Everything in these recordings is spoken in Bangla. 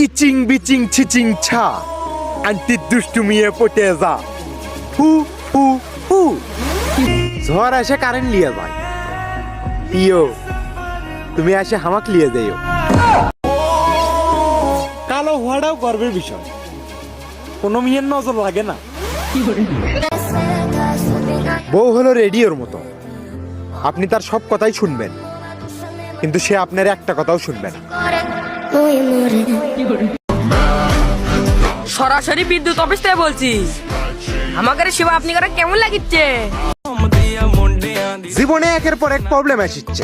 ইচিং বিচিং ছিচিং ছা আন্টি দুষ্টুমিয়ে পটে যা ফু ফু ফু ঝড় এসে কারেন্ট লিয়ে যায় পিও তুমি এসে হামাক লিয়ে যাইও কালো হওয়াটাও গর্বের বিষয় কোনো মেয়ের নজর লাগে না বউ হলো রেডিওর মতো আপনি তার সব কথাই শুনবেন কিন্তু সে আপনার একটা কথাও শুনবে না সরাসরি বিদ্যুৎ অফিস থেকে বলছি আমাদের সেবা আপনি করে কেমন লাগিচ্ছে জীবনে একের পর এক প্রবলেম আসছে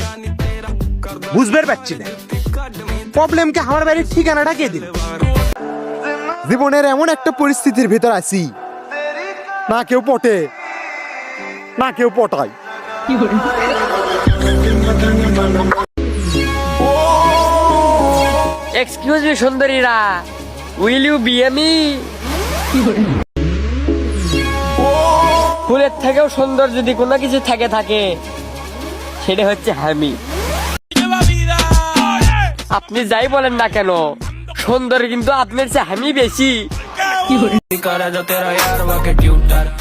বুঝবার পারছি না প্রবলেমকে আমার বাড়ির ঠিকানাটা কে দিল জীবনের এমন একটা পরিস্থিতির ভিতর আছি না কেউ পটে না কেউ পটায় এক্সকিউজ মি সুন্দরীরা উইল ইউ বিয়ে মি ফুলের থেকেও সুন্দর যদি কোনো কিছু থাকে সেটা হচ্ছে আমি আপনি যাই বলেন না কেন সুন্দর কিন্তু আপনার চেয়ে আমি বেশি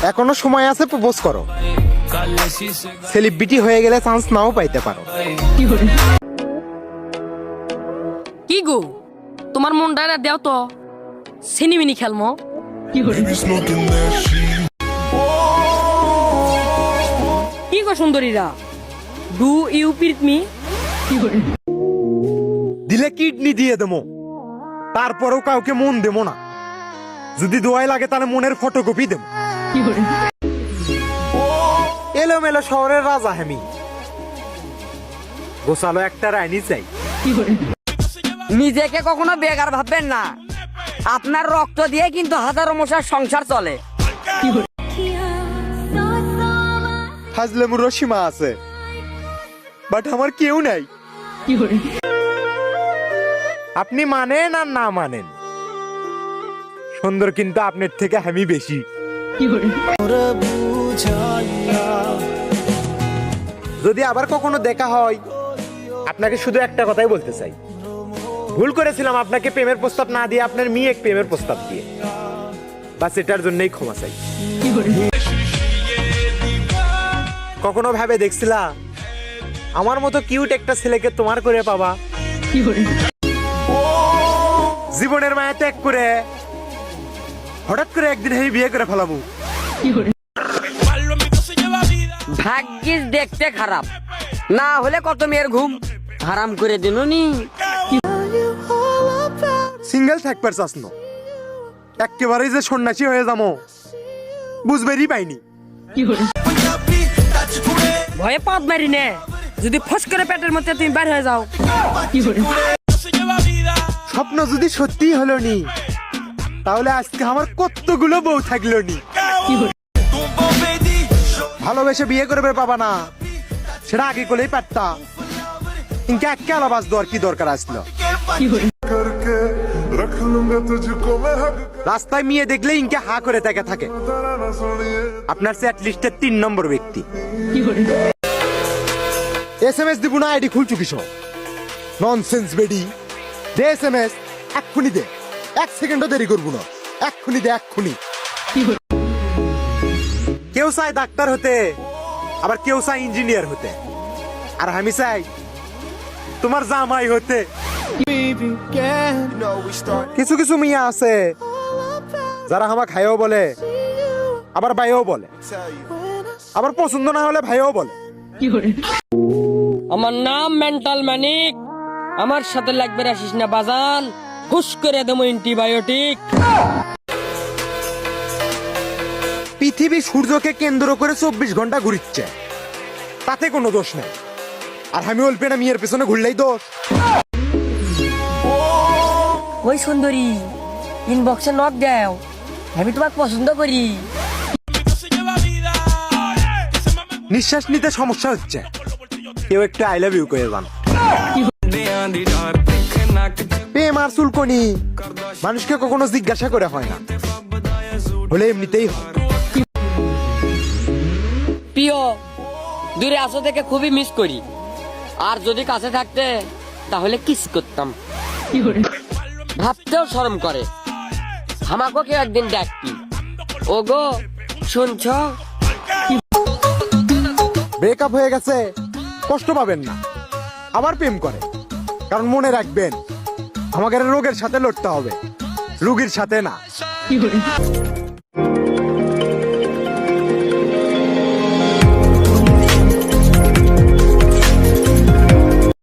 এখনো সময় আছে প্রপোজ করো সেলিব্রিটি হয়ে গেলে চান্স নাও পাইতে পারো কি গো তোমার মনটা না দেও তো সিনিমিনি খেলমো কি গো সুন্দরীরা ডু ইউ পিট মি দিলে কিডনি দিয়ে দেবো তারপরেও কাউকে মন দেবো না যদি দোয়াই লাগে তাহলে মনের ফটোকপি দেবো এলোমেলো শহরের রাজা আমি গোসালো একটা রানী চাই নিজেকে কখনো বেকার ভাববেন না আপনার রক্ত দিয়ে কিন্তু হাজারো মশার সংসার চলে হাজলে মুর সীমা আছে বাট আমার কেউ নাই আপনি মানেন আর না মানেন সুন্দর কিন্তু আপনার থেকে আমি বেশি যদি আবার কখনো দেখা হয় আপনাকে শুধু একটা কথাই বলতে চাই ভুল করেছিলাম আপনাকে প্রেমের প্রস্তাব না দিয়ে আপনার মেয়ে এক প্রেমের প্রস্তাব দিয়ে বাস এটার জন্যই ক্ষমা চাই কখনো ভাবে দেখছিলা আমার মতো কিউট একটা ছেলেকে তোমার করে পাবা জীবনের মায়া ত্যাগ করে হঠাৎ করে একদিন আমি বিয়ে করে ফেলাবো ভাগ্যিস দেখতে খারাপ না হলে কত মেয়ের ঘুম হারাম করে দিনুনি সিঙ্গেল থাকবার চাসনো একেবারেই যে সন্ন্যাসী হয়ে যাবো বুঝবেরই পাইনি ভয়ে পাত মারি নে যদি ফস করে পেটের মধ্যে তুমি বের হয়ে যাও স্বপ্ন যদি সত্যি হলো নি তাহলে আজকে আমার কতগুলো বউ থাকলো নি ভালোবেসে বিয়ে করবে পাবা না সেটা আগে করলেই পারতা ইনকে একে আলাবাস দেওয়ার কি দরকার আসলো রাস্তায় মেয়ে দেখলে ইনকে হা করে তাকে থাকে আপনার চ্যাট লিস্টের 3 নম্বর ব্যক্তি এসএমএস দিব না আইডি খুলছু কিসব ননসেন্স বেডি দে এসএমএস এক্ষুনি দে 1 সেকেন্ডও দেরি করবো না এক্ষুনি দে এক্ষুনি কেউ চায় ডাক্তার হতে আবার কেউ চায় ইঞ্জিনিয়ার হতে আর আমি চাই তোমার জামাই হতে কিছু কিছু মিয়া আছে যারা আমাকে খাইও বলে আবার ভাইও বলে আবার পছন্দ না হলে ভাইও বলে আমার নাম মেন্টাল ম্যানিক আমার সাথে লাগবে আসিস না বাজান হুশ করে দেবো অ্যান্টিবায়োটিক পৃথিবী সূর্যকে কেন্দ্র করে 24 ঘন্টা ঘুরিচ্ছে তাতে কোনো দোষ নেই আর আমি অল্পে না মেয়ের পেছনে ঘুরলেই দোষ ওই সুন্দরী ইনবক্সে নক দাও আমি তোমাকে পছন্দ করি নিঃশ্বাস নিতে সমস্যা হচ্ছে কেউ একটু আই লাভ ইউ করে যান প্রেম আর চুলকনি মানুষকে কখনো জিজ্ঞাসা করে হয় না হলে এমনিতেই হয় প্রিয় দূরে আসো থেকে খুবই মিস করি আর যদি কাছে থাকতে তাহলে কিস করতাম ভাবতেও শরম করে। আমাকে কেউ একদিন ডাকবি। ও গো শুনছ? ব্রেকআপ হয়ে গেছে, কষ্ট পাবেন না, আবার প্রেম করে। কারণ মনে রাখবেন, আমাদের রোগের সাথে লড়তে হবে, রোগীর সাথে না।